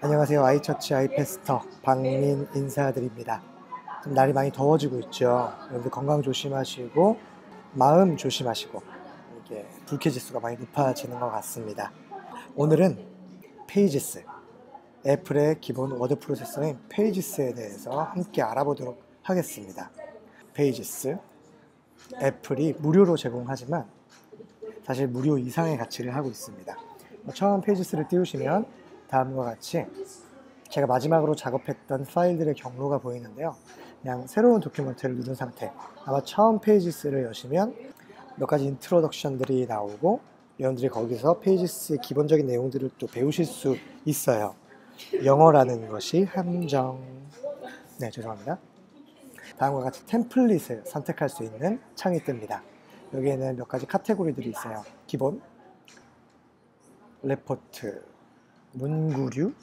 안녕하세요. 아이처치 아이패스터 박민 인사드립니다. 좀 날이 많이 더워지고 있죠. 여러분들 건강 조심하시고 마음 조심하시고 이게 불쾌지수가 많이 높아지는 것 같습니다. 오늘은 페이지스, 애플의 기본 워드 프로세서인 페이지스에 대해서 함께 알아보도록 하겠습니다. 페이지스, 애플이 무료로 제공하지만 사실 무료 이상의 가치를 하고 있습니다. 처음 페이지스를 띄우시면 다음과 같이 제가 마지막으로 작업했던 파일들의 경로가 보이는데요. 그냥 새로운 도큐멘트를 누른 상태, 아마 처음 페이지스를 여시면 몇 가지 인트로덕션들이 나오고 여러분들이 거기서 페이지스의 기본적인 내용들을 또 배우실 수 있어요. 영어라는 것이 함정. 네, 죄송합니다. 다음과 같이 템플릿을 선택할 수 있는 창이 뜹니다. 여기에는 몇 가지 카테고리들이 있어요. 기본, 레포트, 문구류,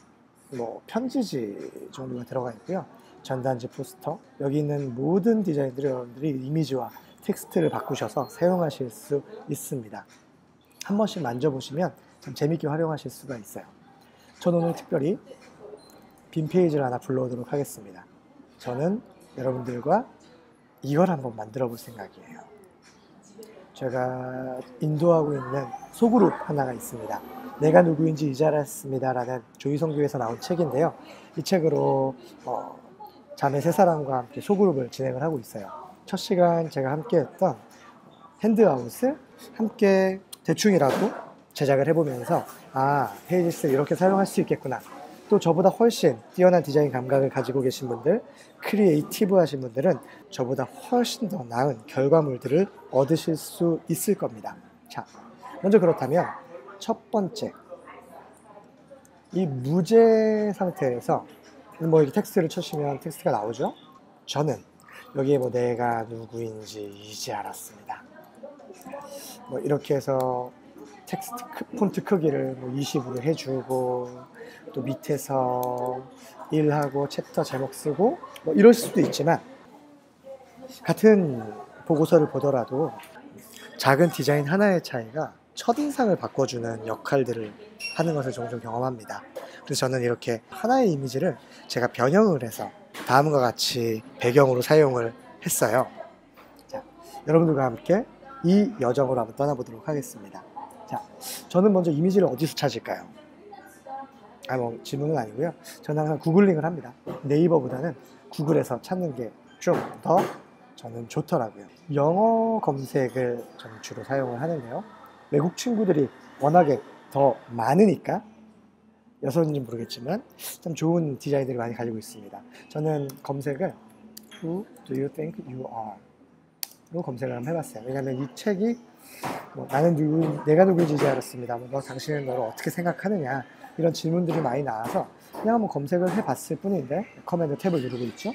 편지지 정도가 들어가 있고요. 전단지, 포스터, 여기 있는 모든 디자인들을 여러분들이 이미지와 텍스트를 바꾸셔서 사용하실 수 있습니다. 한 번씩 만져보시면 참 재밌게 활용하실 수가 있어요. 저는 오늘 특별히 빈 페이지를 하나 불러오도록 하겠습니다. 저는 여러분들과 이걸 한번 만들어 볼 생각이에요. 제가 인도하고 있는 소그룹 하나가 있습니다. 내가 누구인지 이제 알았습니다 라는 조희성 교에서 나온 책인데요. 이 책으로 자매 세 사람과 함께 소그룹을 진행을 하고 있어요. 첫 시간 제가 함께 했던 핸드아웃을 함께 대충이라도 제작을 해보면서 페이지스를 이렇게 사용할 수 있겠구나. 또 저보다 훨씬 뛰어난 디자인 감각을 가지고 계신 분들, 크리에이티브 하신 분들은 저보다 훨씬 더 나은 결과물들을 얻으실 수 있을 겁니다. 자, 먼저 그렇다면 첫 번째, 이 무제 상태에서 이렇게 텍스트를 치시면 텍스트가 나오죠. 저는 여기에 내가 누구인지 이제 알았습니다. 이렇게 해서 텍스트 폰트 크기를 20으로 해주고, 또 밑에서 1하고 챕터 제목 쓰고 이럴 수도 있지만, 같은 보고서를 보더라도 작은 디자인 하나의 차이가 첫인상을 바꿔주는 역할들을 하는 것을 종종 경험합니다. 그래서 저는 이렇게 하나의 이미지를 제가 변형을 해서 다음과 같이 배경으로 사용을 했어요. 자, 여러분들과 함께 이 여정으로 한번 떠나보도록 하겠습니다. 자, 저는 먼저 이미지를 어디서 찾을까요? 질문은 아니고요. 저는 항상 구글링을 합니다. 네이버보다는 구글에서 찾는 게 좀 더 저는 좋더라고요. 영어 검색을 저는 주로 사용을 하는데요. 외국 친구들이 워낙에 더 많으니까 여서인지 모르겠지만 참 좋은 디자인들을 많이 가지고 있습니다. 저는 검색을 Who do you think you are? 로 검색을 한번 해봤어요. 왜냐하면 이 책이 내가 누구인지 이제 알았습니다. 당신은 너를 어떻게 생각하느냐, 이런 질문들이 많이 나와서 그냥 한번 검색을 해봤을 뿐인데, 커맨드 탭을 누르고 있죠.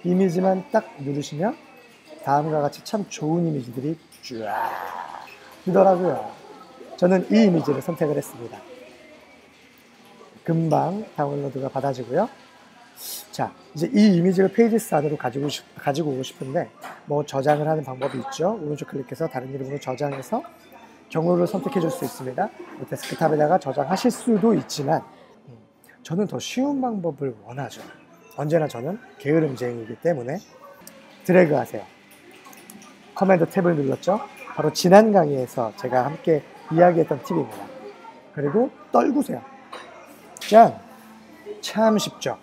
이미지만 딱 누르시면 다음과 같이 참 좋은 이미지들이 쫙 뜨더라고요. 저는 이 이미지를 선택을 했습니다. 금방 다운로드가 받아지고요. 자, 이제 이 이미지를 페이지스 안으로 가지고 오고 싶은데 저장을 하는 방법이 있죠. 오른쪽 클릭해서 다른 이름으로 저장해서 경로를 선택해 줄 수 있습니다. 데스크탑에다가 저장하실 수도 있지만 저는 더 쉬운 방법을 원하죠. 언제나 저는 게으름쟁이이기 때문에 드래그 하세요. 커맨드 탭을 눌렀죠. 바로 지난 강의에서 제가 함께 이야기했던 팁입니다. 그리고 떨구세요. 짠! 참 쉽죠.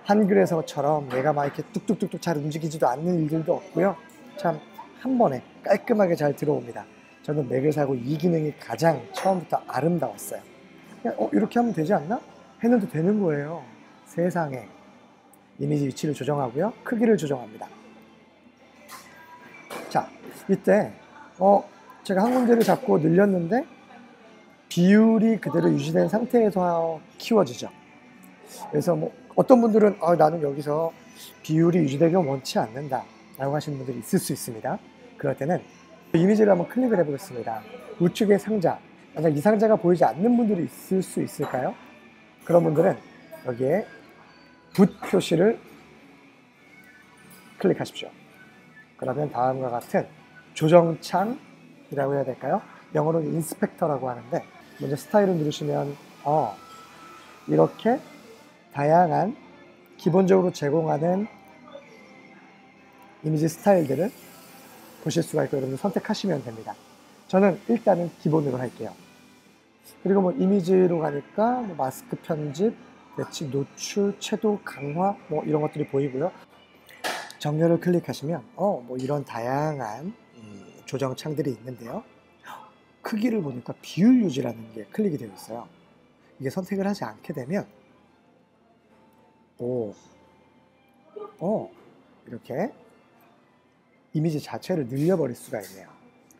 한글에서처럼 내가 이렇게 뚝뚝뚝뚝 잘 움직이지도 않는 일들도 없고요. 참 한 번에 깔끔하게 잘 들어옵니다. 저는 맥을 사고 이 기능이 가장 처음부터 아름다웠어요. 그냥 이렇게 하면 되지 않나? 했는데 되는 거예요. 세상에. 이미지 위치를 조정하고요. 크기를 조정합니다. 자, 이때 제가 한 군데를 잡고 늘렸는데 비율이 그대로 유지된 상태에서 키워지죠. 그래서 어떤 분들은 나는 여기서 비율이 유지되길 원치 않는다 라고 하시는 분들이 있을 수 있습니다. 그럴 때는 이미지를 한번 클릭을 해보겠습니다. 우측의 상자, 만약 이 상자가 보이지 않는 분들이 있을 수 있을까요? 그런 분들은 여기에 붓 표시를 클릭하십시오. 그러면 다음과 같은 조정창이라고 해야 될까요? 영어로는 인스펙터라고 하는데, 먼저 스타일을 누르시면 이렇게 다양한 기본적으로 제공하는 이미지 스타일들을 보실 수가 있고 여러분 선택하시면 됩니다. 저는 일단은 기본으로 할게요. 그리고 뭐 이미지로 가니까 뭐 마스크 편집, 배치, 노출, 채도, 강화 뭐 이런 것들이 보이고요. 정렬을 클릭하시면 뭐 이런 다양한 조정 창들이 있는데요. 크기를 보니까 비율 유지라는 게 클릭이 되어 있어요. 이게 선택을 하지 않게 되면 이렇게 이미지 자체를 늘려버릴 수가 있네요.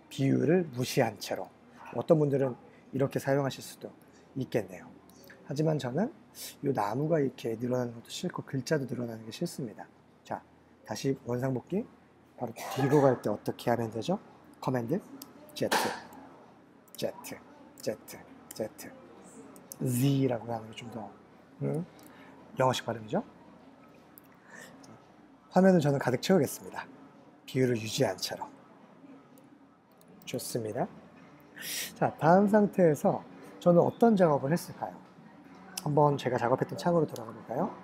비율을 무시한 채로. 어떤 분들은 이렇게 사용하실 수도 있겠네요. 하지만 저는 이 나무가 이렇게 늘어나는 것도 싫고 글자도 늘어나는 게 싫습니다. 자, 다시 원상복귀. 바로 뒤로 갈 때 어떻게 하면 되죠? 커맨드 Z, Z, Z, Z, Z라고 하는 게 좀 더 영어식 발음이죠. 화면을 저는 가득 채우겠습니다. 비율을 유지한 채로. 좋습니다. 자, 다음 상태에서 저는 어떤 작업을 했을까요? 한번 제가 작업했던 창으로 돌아가 볼까요?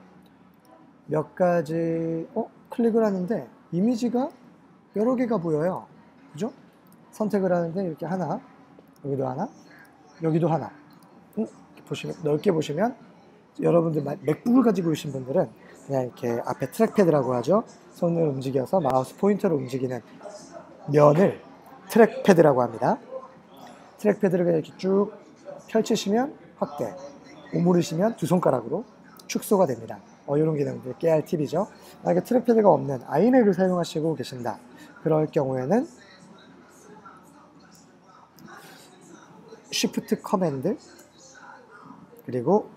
몇 가지 클릭을 하는데 이미지가 여러 개가 보여요. 그죠? 선택을 하는데 이렇게 하나, 여기도 하나, 여기도 하나. 보시면 넓게 보시면 여러분들 맥북을 가지고 계신 분들은 그냥 이렇게 앞에 트랙패드라고 하죠. 손을 움직여서 마우스 포인터로 움직이는 면을 트랙패드라고 합니다. 트랙패드를 그냥 이렇게 쭉 펼치시면 확대, 오므리시면 두 손가락으로 축소가 됩니다. 이런 기능들 깨알 팁이죠. 만약에 트랙패드가 없는 아이맥을 사용하시고 계신다. 그럴 경우에는 Shift 커맨드 그리고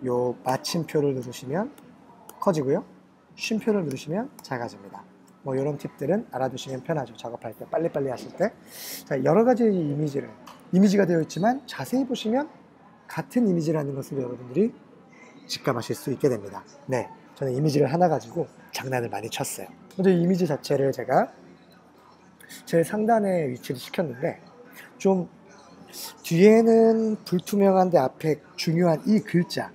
요 마침표를 누르시면 커지고요. 쉼표를 누르시면 작아집니다. 뭐 이런 팁들은 알아두시면 편하죠. 작업할 때 빨리빨리 하실 때. 자, 여러 가지 이미지가 되어 있지만 자세히 보시면 같은 이미지라는 것을 여러분들이 직감하실 수 있게 됩니다. 네, 저는 이미지를 하나 가지고 장난을 많이 쳤어요. 먼저 이 이미지 자체를 제가 제일 상단에 위치를 시켰는데 좀 뒤에는 불투명한데 앞에 중요한 이 글자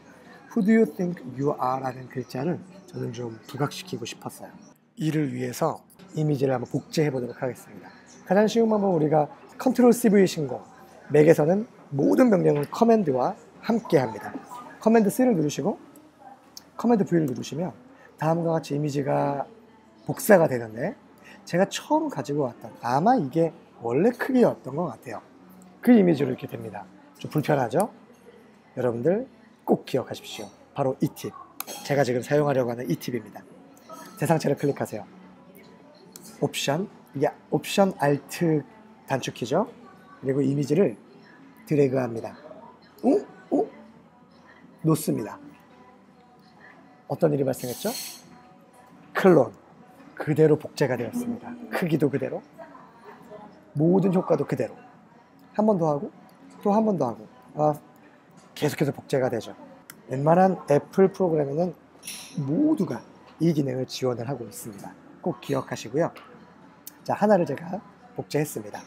Who do you think you are? 라는 글자를 저는 좀 부각시키고 싶었어요. 이를 위해서 이미지를 한번 복제해 보도록 하겠습니다. 가장 쉬운 방법은 우리가 Ctrl CV 신공, 맥에서는 모든 명령은 커맨드와 함께 합니다. 커맨드 C를 누르시고 커맨드 V를 누르시면 다음과 같이 이미지가 복사가 되는데 제가 처음 가지고 왔던 아마 이게 원래 크기였던 것 같아요. 그 이미지로 이렇게 됩니다. 좀 불편하죠? 여러분들 꼭 기억하십시오. 바로 이 팁. 제가 지금 사용하려고 하는 이 팁입니다. 대상체를 클릭하세요. 옵션, 이게 옵션 알트 단축키죠. 그리고 이미지를 드래그합니다. 놓습니다. 어떤 일이 발생했죠? 클론. 그대로 복제가 되었습니다. 크기도 그대로, 모든 효과도 그대로. 한 번 더 하고, 또 한 번 더 하고, 계속해서 복제가 되죠. 웬만한 애플 프로그램에는 모두가 이 기능을 지원을 하고 있습니다. 꼭 기억하시고요. 자, 하나를 제가 복제했습니다.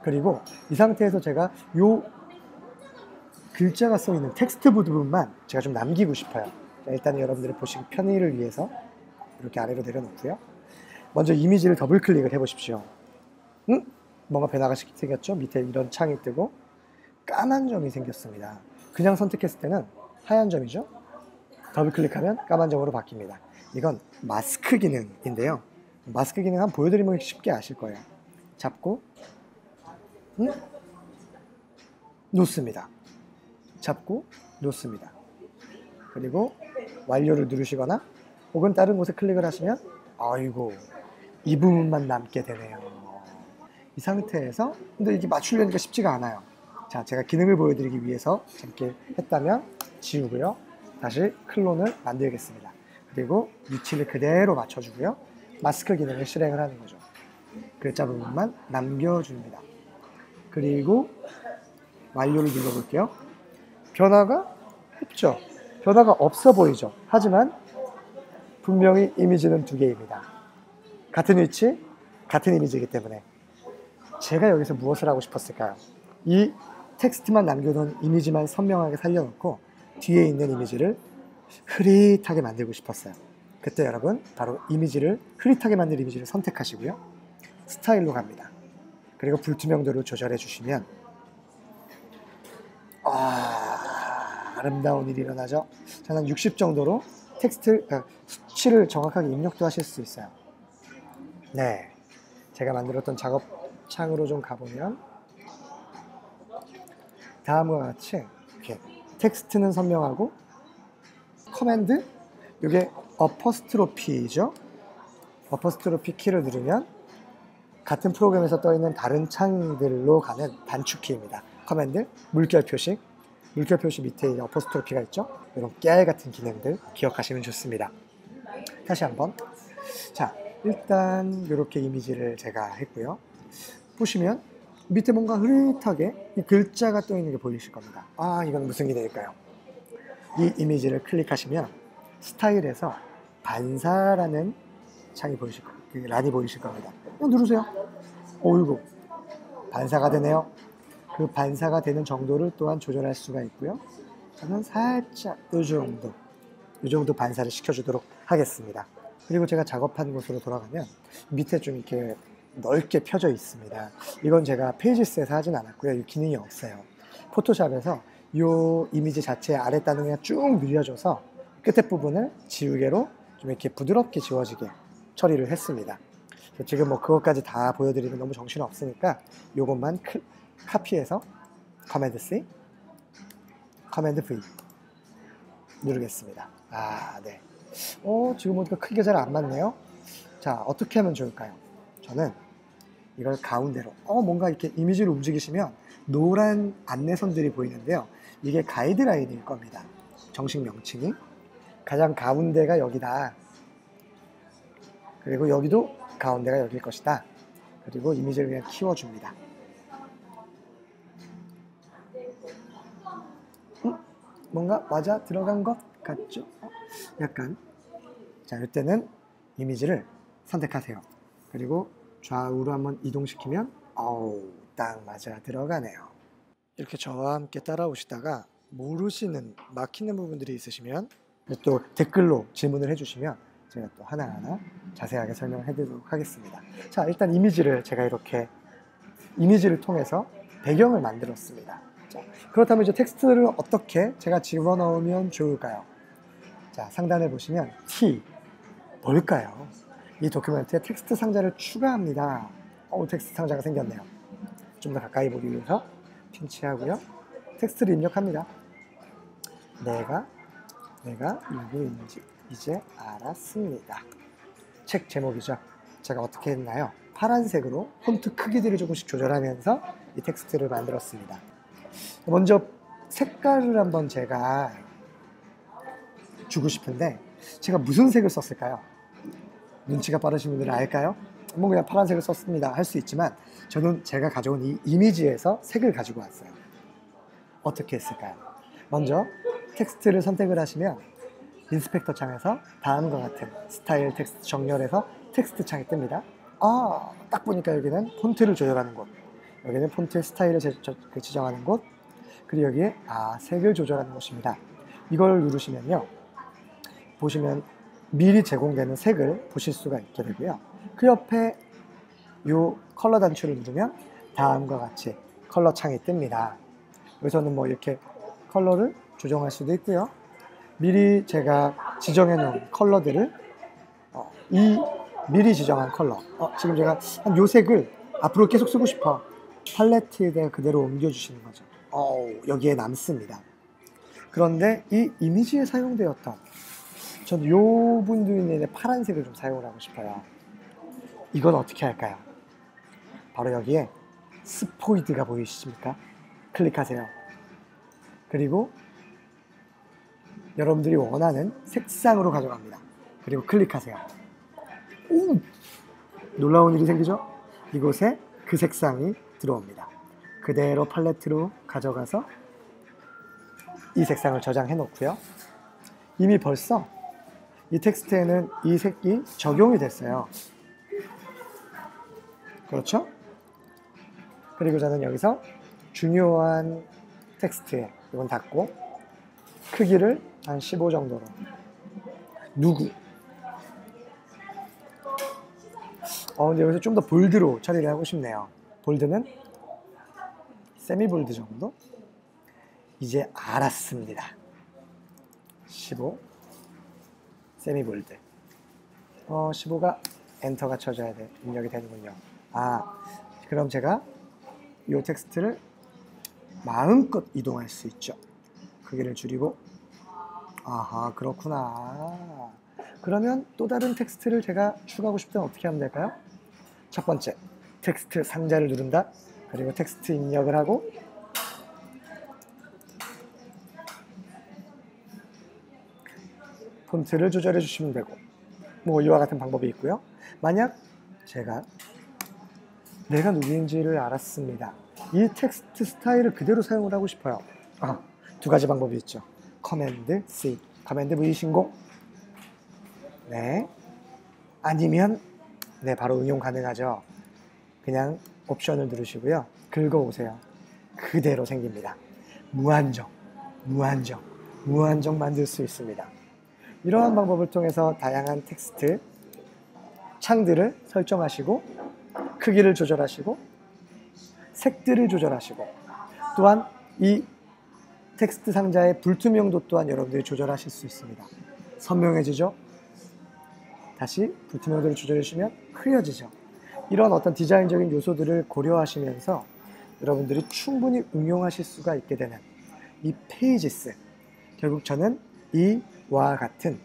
그리고 이 상태에서 제가 요 글자가 써있는 텍스트 부분만 제가 좀 남기고 싶어요. 자, 일단 여러분들이 보시기 편의를 위해서 이렇게 아래로 내려놓고요. 먼저 이미지를 더블 클릭을 해보십시오. 뭔가 변화가 생겼죠? 밑에 이런 창이 뜨고 까만 점이 생겼습니다. 그냥 선택했을 때는 하얀 점이죠? 더블 클릭하면 까만 점으로 바뀝니다. 이건 마스크 기능인데요. 마스크 기능 한번 보여드리면 쉽게 아실 거예요. 잡고 놓습니다. 잡고 놓습니다. 그리고 완료를 누르시거나 혹은 다른 곳에 클릭을 하시면 아이고 이 부분만 남게 되네요. 이 상태에서 근데 이게 맞추려니까 쉽지가 않아요. 자, 제가 기능을 보여드리기 위해서 이렇게 했다면 지우고요. 다시 클론을 만들겠습니다. 그리고 위치를 그대로 맞춰주고요. 마스크 기능을 실행을 하는 거죠. 글자 부분만 남겨줍니다. 그리고 완료를 눌러볼게요. 변화가 없죠. 변화가 없어 보이죠. 하지만 분명히 이미지는 두 개입니다. 같은 위치, 같은 이미지이기 때문에 제가 여기서 무엇을 하고 싶었을까요? 이 텍스트만 남겨둔 이미지만 선명하게 살려놓고 뒤에 있는 이미지를 흐릿하게 만들고 싶었어요. 그때 여러분 바로 이미지를 흐릿하게 만든 이미지를 선택하시고요. 스타일로 갑니다. 그리고 불투명도를 조절해 주시면 아름다운 일이 일어나죠. 저는 60 정도로 수치를 정확하게 입력도 하실 수 있어요. 네, 제가 만들었던 작업창으로 좀 가보면 다음과 같이 이렇게 텍스트는 선명하고 커맨드, 이게 어퍼스트로피죠. 어퍼스트로피 키를 누르면 같은 프로그램에서 떠있는 다른 창들로 가는 단축키입니다. 커맨드, 물결 표시 밑에 어퍼스트로피가 있죠. 이런 깨알 같은 기능들 기억하시면 좋습니다. 다시 한번. 자, 일단 이렇게 이미지를 제가 했고요. 보시면 밑에 뭔가 흐릿하게 이 글자가 떠 있는 게 보이실 겁니다. 이건 무슨 기능일까요? 이 이미지를 클릭하시면 스타일에서 반사라는 창이 보이실 겁니다. 그 란이 보이실 겁니다. 이거 누르세요. 어이구, 반사가 되네요. 그 반사가 되는 정도를 또한 조절할 수가 있고요. 저는 살짝 이 정도 반사를 시켜주도록 하겠습니다. 그리고 제가 작업한 곳으로 돌아가면 밑에 좀 이렇게 넓게 펴져 있습니다. 이건 제가 페이지스에서 하진 않았고요. 이 기능이 없어요. 포토샵에서 이 이미지 자체의 아래 단을 쭉 늘려줘서 끝에 부분을 지우개로 좀 이렇게 부드럽게 지워지게 처리를 했습니다. 지금 뭐 그것까지 다 보여드리면 너무 정신이 없으니까 이것만 카피해서 커맨드 C, 커맨드 V 누르겠습니다. 네. 지금 보니까 크기가 잘 안 맞네요. 자, 어떻게 하면 좋을까요? 저는 이걸 가운데로 뭔가 이렇게 이미지를 움직이시면 노란 안내선들이 보이는데요. 이게 가이드라인일 겁니다. 정식 명칭이 가장 가운데가 여기다. 그리고 여기도 가운데가 여기일 것이다. 그리고 이미지를 그냥 키워줍니다. 뭔가 맞아 들어간 것 같죠? 약간. 자, 이때는 이미지를 선택하세요. 그리고 좌우로 한번 이동시키면 딱 맞아 들어가네요. 이렇게 저와 함께 따라오시다가 모르시는 막히는 부분들이 있으시면 또 댓글로 질문을 해주시면 제가 또 하나하나 자세하게 설명을 해드리도록 하겠습니다. 자, 일단 제가 이렇게 이미지를 통해서 배경을 만들었습니다. 자, 그렇다면 이제 텍스트를 어떻게 제가 집어넣으면 좋을까요? 자, 상단에 보시면 T 뭘까요? 이 도큐멘트에 텍스트 상자를 추가합니다. 텍스트 상자가 생겼네요. 좀 더 가까이 보기 위해서 핀치하고요. 텍스트를 입력합니다. 내가 누구인지 이제 알았습니다. 책 제목이죠. 제가 어떻게 했나요? 파란색으로 폰트 크기들을 조금씩 조절하면서 이 텍스트를 만들었습니다. 먼저 색깔을 한번 제가 주고 싶은데 제가 무슨 색을 썼을까요? 눈치가 빠르신 분들은 알까요? 뭐 그냥 파란색을 썼습니다 할 수 있지만 저는 제가 가져온 이 이미지에서 색을 가지고 왔어요. 어떻게 했을까요? 먼저 텍스트를 선택을 하시면 인스펙터 창에서 다음과 같은 스타일 텍스트 정렬해서 텍스트 창이 뜹니다. 딱 보니까 여기는 폰트를 조절하는 곳, 여기는 폰트의 스타일을 지정하는 곳, 그리고 여기에 색을 조절하는 곳입니다. 이걸 누르시면요, 보시면 미리 제공되는 색을 보실 수가 있게 되고요. 그 옆에 이 컬러 단추를 누르면 다음과 같이 컬러 창이 뜹니다. 여기서는 뭐 이렇게 컬러를 조정할 수도 있고요. 미리 제가 지정해 놓은 컬러들을 미리 지정한 컬러, 지금 제가 한 요 색을 앞으로 계속 쓰고 싶어. 팔레트에 그대로 옮겨주시는 거죠. 여기에 남습니다. 그런데 이 이미지에 사용되었던, 저는 요 분들의 파란색을 좀 사용을 하고 싶어요. 이건 어떻게 할까요? 바로 여기에 스포이드가 보이십니까? 클릭하세요. 그리고 여러분들이 원하는 색상으로 가져갑니다. 그리고 클릭하세요. 놀라운 일이 생기죠? 이곳에 그 색상이 들어옵니다. 그대로 팔레트로 가져가서 이 색상을 저장해 놓고요. 이미 벌써 이 텍스트에는 이 색이 적용이 됐어요. 그렇죠? 그리고 저는 여기서 중요한 텍스트에 이건 닫고 크기를 한 15 정도로. 누구? 근데 여기서 좀 더 볼드로 처리를 하고 싶네요. 볼드는 세미 볼드 정도? 이제 알았습니다. 15 세미 볼드. 15가 엔터가 쳐져야 돼. 입력이 되는군요. 그럼 제가 이 텍스트를 마음껏 이동할 수 있죠. 크기를 줄이고. 아하, 그렇구나. 그러면 또 다른 텍스트를 제가 추가하고 싶다면 어떻게 하면 될까요? 첫 번째, 텍스트 상자를 누른다. 그리고 텍스트 입력을 하고 폰트를 조절해 주시면 되고, 뭐 이와 같은 방법이 있고요. 만약 제가 내가 누구인지를 알았습니다. 이 텍스트 스타일을 그대로 사용을 하고 싶어요. 두 가지 방법이 있죠. 커맨드 C, 커맨드 V 신고. 네. 아니면 바로 응용 가능하죠. 그냥 옵션을 누르시고요. 긁어오세요. 그대로 생깁니다. 무한정 만들 수 있습니다. 이러한 방법을 통해서 다양한 텍스트 창들을 설정하시고, 크기를 조절하시고, 색들을 조절하시고, 또한 이 텍스트 상자의 불투명도 또한 여러분들이 조절하실 수 있습니다. 선명해지죠? 다시 불투명도를 조절해 주시면 흐려지죠. 이런 어떤 디자인적인 요소들을 고려하시면서 여러분들이 충분히 응용하실 수가 있게 되는 이 페이지스, 결국 저는 이와 같은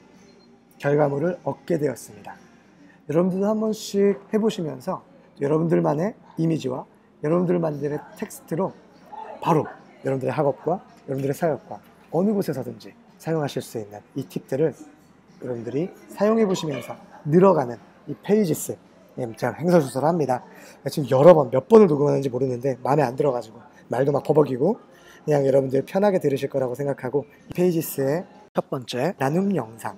결과물을 얻게 되었습니다. 여러분들도 한 번씩 해보시면서 여러분들만의 이미지와 여러분들만의 텍스트로 바로 여러분들의 학업과 여러분들의 사역과 어느 곳에서든지 사용하실 수 있는 이 팁들을 여러분들이 사용해 보시면서 늘어가는 이 페이지스, 제가 횡설수설합니다. 지금 여러 번, 몇 번을 녹음하는지 모르는데 마음에 안 들어가지고 말도 막 버벅이고, 그냥 여러분들 편하게 들으실 거라고 생각하고 이 페이지스의 첫 번째 나눔 영상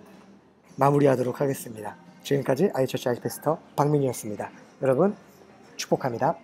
마무리하도록 하겠습니다. 지금까지 아이처치 아이패스터 박민이었습니다. 여러분 축복합니다.